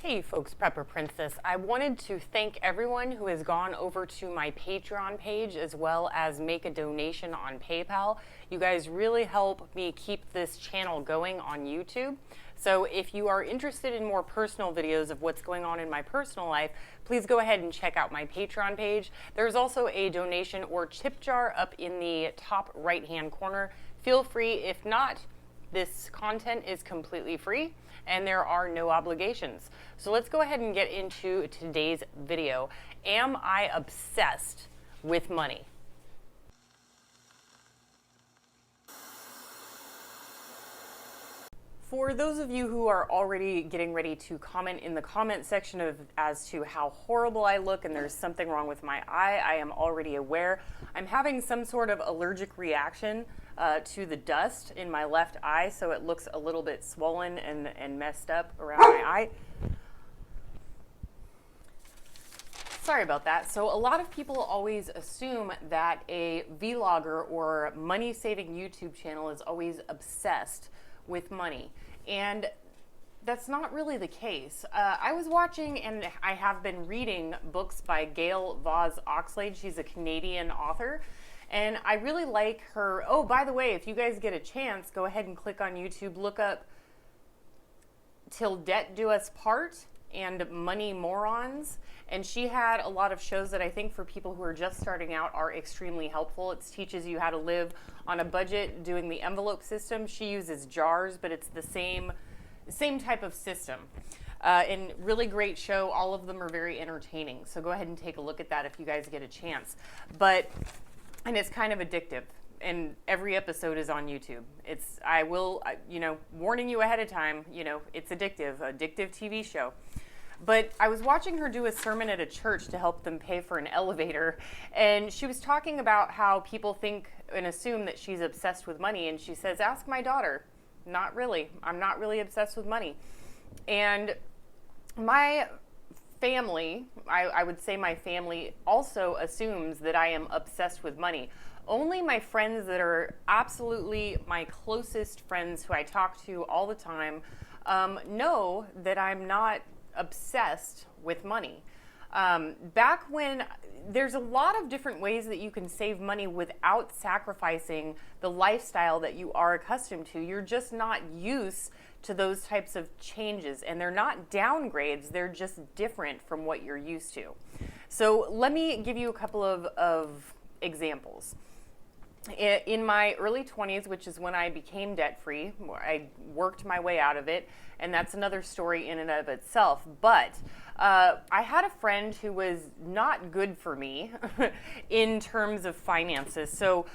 Hey folks, Prepper Princess. I wanted to thank everyone who has gone over to my Patreon page as well as make a donation on PayPal. You guys really help me keep this channel going on YouTube. So if you are interested in more personal videos of what's going on in my personal life, please go ahead and check out my Patreon page. There's also a donation or tip jar up in the top right-hand corner. Feel free. If not, this content is completely free and there are no obligations. So let's go ahead and get into today's video. Am I obsessed with money? For those of you who are already getting ready to comment in the comment section as to how horrible I look and there's something wrong with my eye, I am already aware. I'm having some sort of allergic reaction to the dust in my left eye, so it looks a little bit swollen and messed up around my eye. Sorry about that. So a lot of people always assume that a vlogger or money-saving YouTube channel is always obsessed with money, and that's not really the case. I was watching and I have been reading books by Gail Vaz Oxlade. She's a Canadian author, and I really like her. Oh, by the way, if you guys get a chance, go ahead and click on YouTube, look up Till Debt Do Us Part and Money Morons. And she had a lot of shows that I think for people who are just starting out are extremely helpful. It teaches you how to live on a budget doing the envelope system. She uses jars, but it's the same type of system. And really great show. All of them are very entertaining. So go ahead and take a look at that if you guys get a chance. And it's kind of addictive. And every episode is on YouTube. Warning you ahead of time, it's addictive TV show. But I was watching her do a sermon at a church to help them pay for an elevator, and she was talking about how people think and assume that she's obsessed with money, and she says, ask my daughter. Not really. I'm not really obsessed with money. And my family, I would say my family also assumes that I am obsessed with money. Only my friends that are absolutely my closest friends who I talk to all the time know that I'm not obsessed with money. Back when there's a lot of different ways that you can save money without sacrificing the lifestyle that you are accustomed to. You're just not used to those types of changes, and they're not downgrades, they're just different from what you're used to. So let me give you a couple of examples. In my early 20s, which is when I became debt-free, I worked my way out of it, and that's another story in and of itself. But I had a friend who was not good for me in terms of finances. So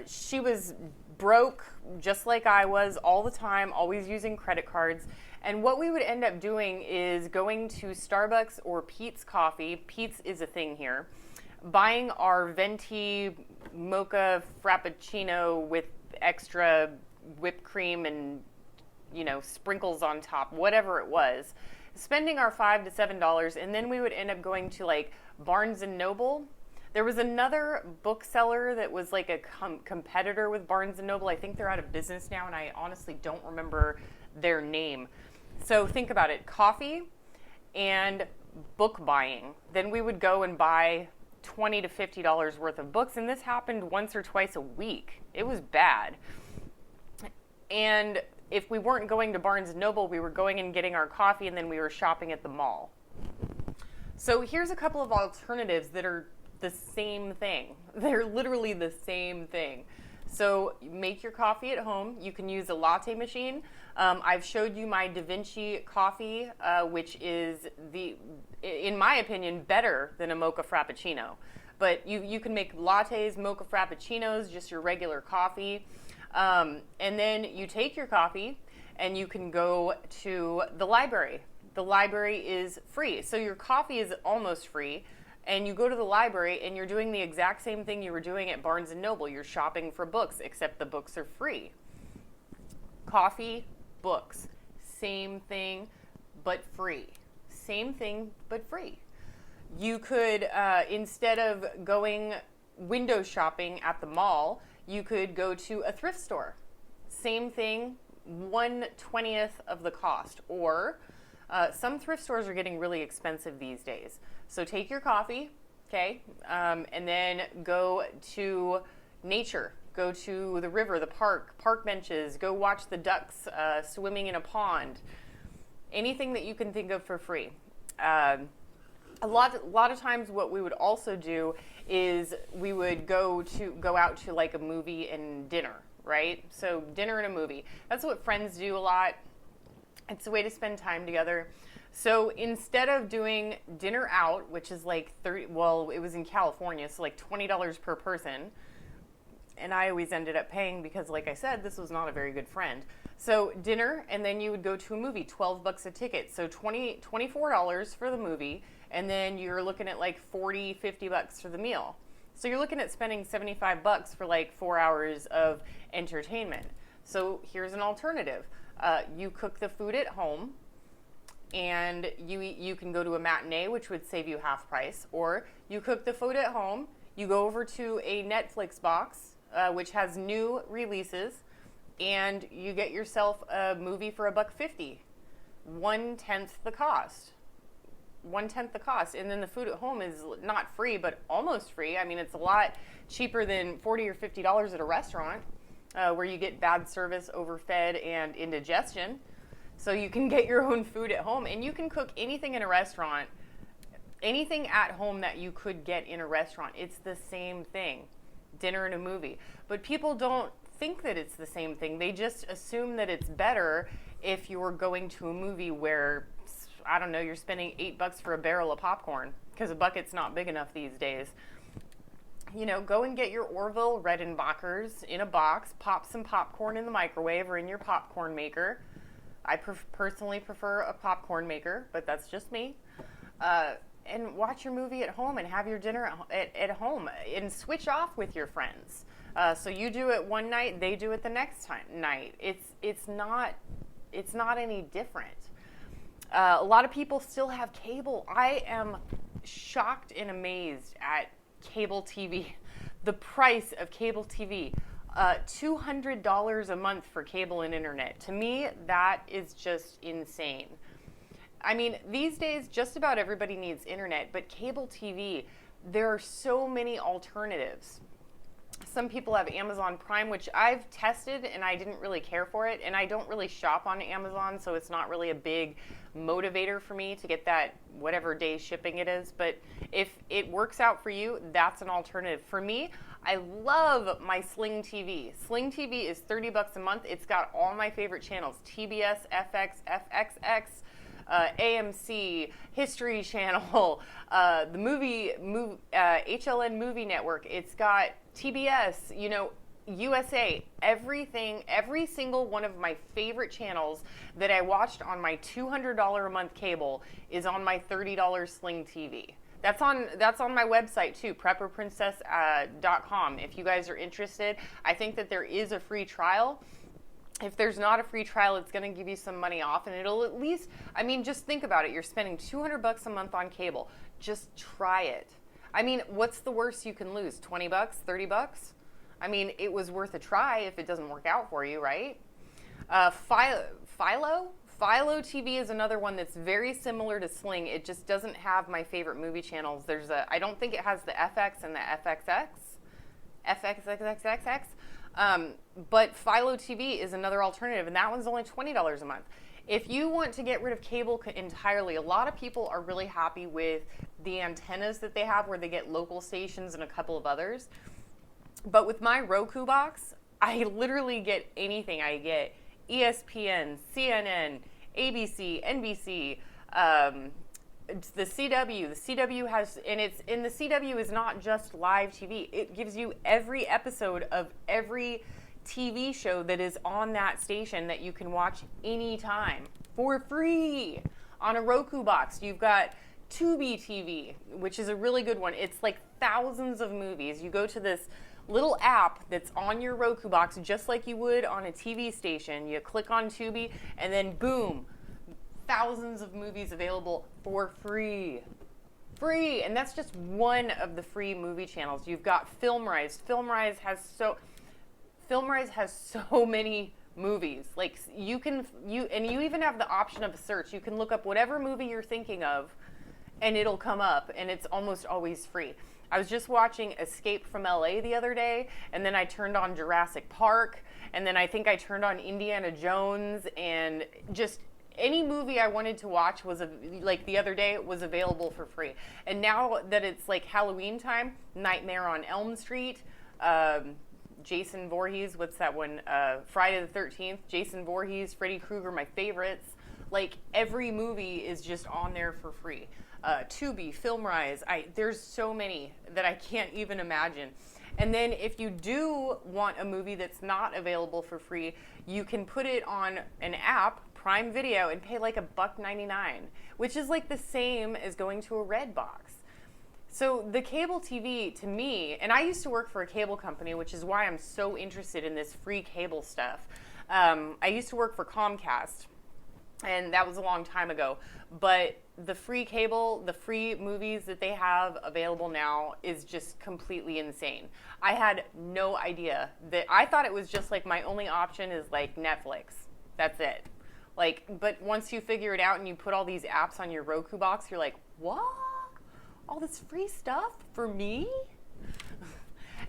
she was broke, just like I was, all the time, always using credit cards. And what we would end up doing is going to Starbucks or Peet's Coffee. Peet's is a thing here. Buying our venti mocha frappuccino with extra whipped cream and sprinkles on top, whatever it was, spending our $5 to $7, and then we would end up going to like Barnes and Noble. There was another bookseller that was like a competitor with Barnes and Noble. I think they're out of business now, and I honestly don't remember their name. So think about it: coffee and book buying. Then we would go and buy $20 to $50 worth of books, and this happened once or twice a week. It was bad. And if we weren't going to Barnes & Noble, we were going and getting our coffee, and then we were shopping at the mall. So here's a couple of alternatives that are the same thing. They're literally the same thing. So make your coffee at home. You can use a latte machine. I've showed you my Da Vinci coffee, which is, in my opinion, better than a mocha frappuccino. But you can make lattes, mocha frappuccinos, just your regular coffee. And then you take your coffee and you can go to the library. The library is free. So your coffee is almost free. And you go to the library and you're doing the exact same thing you were doing at Barnes & Noble. You're shopping for books, except the books are free. Coffee, books, same thing, but free. Same thing, but free. You could, instead of going window shopping at the mall, you could go to a thrift store. Same thing, 1/20th of the cost. Or Some thrift stores are getting really expensive these days. So take your coffee, okay, and then go to nature. Go to the river, the park benches, go watch the ducks swimming in a pond. Anything that you can think of for free. A lot of times what we would also do is we would go out to like a movie and dinner, right? So dinner and a movie. That's what friends do a lot. It's a way to spend time together. So instead of doing dinner out, which is like it was in California, so like $20 per person, and I always ended up paying because, like I said, this was not a very good friend. So dinner, and then you would go to a movie, $12 a ticket. So $24 for the movie, and then you're looking at like $40, $50 for the meal. So you're looking at spending $75 for like 4 hours of entertainment. So here's an alternative. You cook the food at home, and you can go to a matinee, which would save you half price, or you cook the food at home, you go over to a Netflix box, which has new releases, and you get yourself a movie for $1.50, 1/10 the cost. 1/10 the cost, and then the food at home is not free, but almost free. I mean, it's a lot cheaper than $40 or $50 at a restaurant, where you get bad service, overfed, and indigestion. So you can get your own food at home, and you can cook anything in a restaurant, anything at home that you could get in a restaurant. It's the same thing. Dinner and a movie. But people don't think that it's the same thing. They just assume that it's better if you're going to a movie where, I don't know, you're spending $8 for a barrel of popcorn, because a bucket's not big enough these days. You know, go and get your Orville Redenbachers in a box, pop some popcorn in the microwave or in your popcorn maker. I personally prefer a popcorn maker, but that's just me. And watch your movie at home and have your dinner at home, and switch off with your friends. So you do it one night, they do it the next night. It's not any different. A lot of people still have cable. I am shocked and amazed at cable TV. The price of cable TV, $200 a month for cable and internet. To me, that is just insane. I mean, these days, just about everybody needs internet, but cable TV, there are so many alternatives. Some people have Amazon Prime, which I've tested and I didn't really care for it, and I don't really shop on Amazon, so it's not really a big motivator for me to get that whatever day shipping it is. But if it works out for you, that's an alternative. For me, I love my Sling TV. Sling TV is $30 a month. It's got all my favorite channels: TBS, FX, FXX, AMC, History Channel, the HLN Movie Network. It's got TBS, USA, everything, every single one of my favorite channels that I watched on my $200 a month cable is on my $30 Sling TV. That's on my website too, prepperprincess.com. If you guys are interested, I think that there is a free trial. If there's not a free trial, it's going to give you some money off, and it'll at least, I mean, just think about it. You're spending $200 a month on cable. Just try it. I mean, what's the worst you can lose? $20, $30? I mean, it was worth a try if it doesn't work out for you, right? Philo TV is another one that's very similar to Sling. It just doesn't have my favorite movie channels. I don't think it has the FX and the FXX. But Philo TV is another alternative, and that one's only $20 a month. If you want to get rid of cable entirely, a lot of people are really happy with the antennas that they have, where they get local stations and a couple of others. But with my Roku box, I literally get anything. I get ESPN, CNN, ABC, NBC, the CW. The CW has, and the CW is not just live TV. It gives you every episode of every TV show that is on that station that you can watch anytime for free. On a Roku box, you've got Tubi TV, which is a really good one. It's like thousands of movies. You go to this little app that's on your Roku box, just like you would on a TV station. You click on Tubi, and then boom, thousands of movies available for free. Free! And that's just one of the free movie channels. You've got FilmRise. FilmRise has so many movies. Like you even have the option of a search. You can look up whatever movie you're thinking of and it'll come up, and it's almost always free. I was just watching Escape from LA the other day, and then I turned on Jurassic Park, and then I think I turned on Indiana Jones, and just any movie I wanted to watch was like the other day, it was available for free. And now that it's like Halloween time, Nightmare on Elm Street, Jason Voorhees, what's that one? Friday the 13th, Jason Voorhees, Freddy Krueger, my favorites. Like every movie is just on there for free. Tubi, FilmRise, there's so many that I can't even imagine. And then if you do want a movie that's not available for free, you can put it on an app, Prime Video, and pay like $1.99, which is like the same as going to a red box. So the cable TV, to me, and I used to work for a cable company, which is why I'm so interested in this free cable stuff. I used to work for Comcast, and that was a long time ago. But the free cable, the free movies that they have available now is just completely insane. I had no idea that, I thought it was just like my only option is like Netflix. That's it. Like, but once you figure it out and you put all these apps on your Roku box, you're like, what? All this free stuff for me?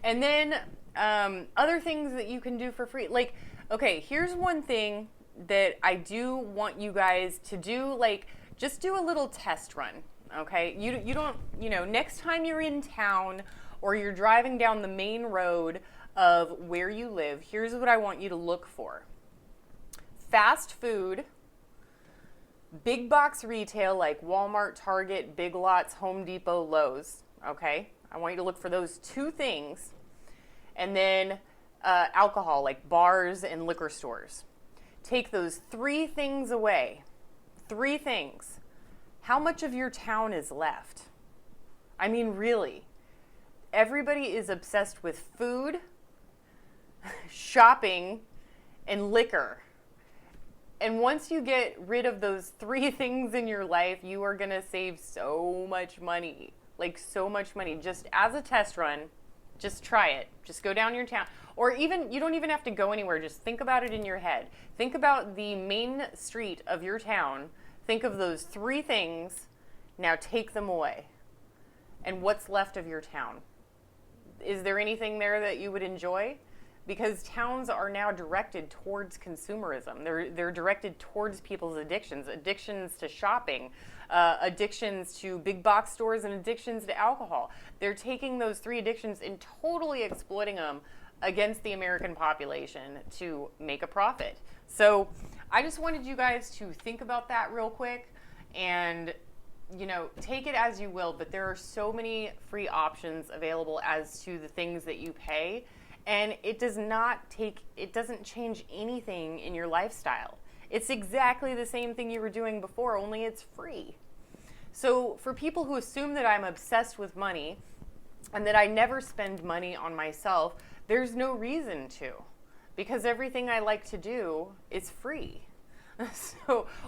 And then other things that you can do for free. Like, okay, here's one thing that I do want you guys to do. Like, just do a little test run, okay? You don't, next time you're in town or you're driving down the main road of where you live, here's what I want you to look for. Fast food, big box retail like Walmart, Target, Big Lots, Home Depot, Lowe's, okay? I want you to look for those two things. And then alcohol like bars and liquor stores. Take those three things away. Three things. How much of your town is left? I mean, really. Everybody is obsessed with food, shopping, and liquor. And once you get rid of those three things in your life, you are going to save so much money. Like so much money. Just as a test run, just try it. Just go down your town. Or even, you don't even have to go anywhere. Just think about it in your head. Think about the main street of your town. Think of those three things. Now take them away. And what's left of your town? Is there anything there that you would enjoy? Because towns are now directed towards consumerism. They're directed towards people's addictions to shopping, addictions to big box stores, and addictions to alcohol. They're taking those three addictions and totally exploiting them against the American population to make a profit. So I just wanted you guys to think about that real quick and take it as you will, but there are so many free options available as to the things that you pay. And it doesn't change anything in your lifestyle. It's exactly the same thing you were doing before, only it's free. So for people who assume that I'm obsessed with money and that I never spend money on myself, there's no reason to, because everything I like to do is free.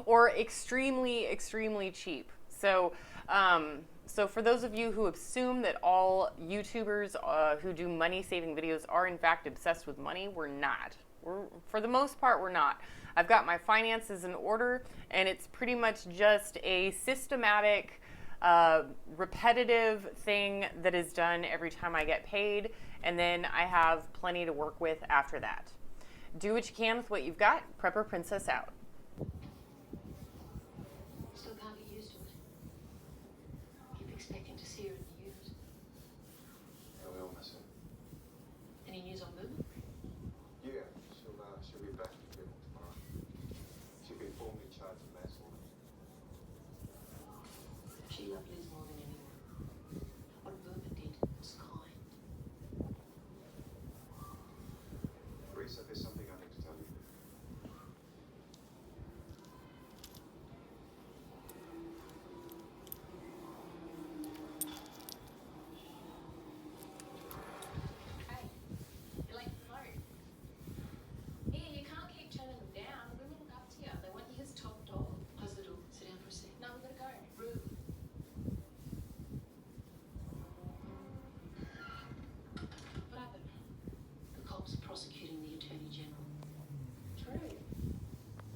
Or extremely, extremely cheap. So for those of you who assume that all YouTubers who do money-saving videos are in fact obsessed with money, we're not. For the most part, we're not. I've got my finances in order, and it's pretty much just a systematic, repetitive thing that is done every time I get paid, and then I have plenty to work with after that. Do what you can with what you've got. Prepper Princess out.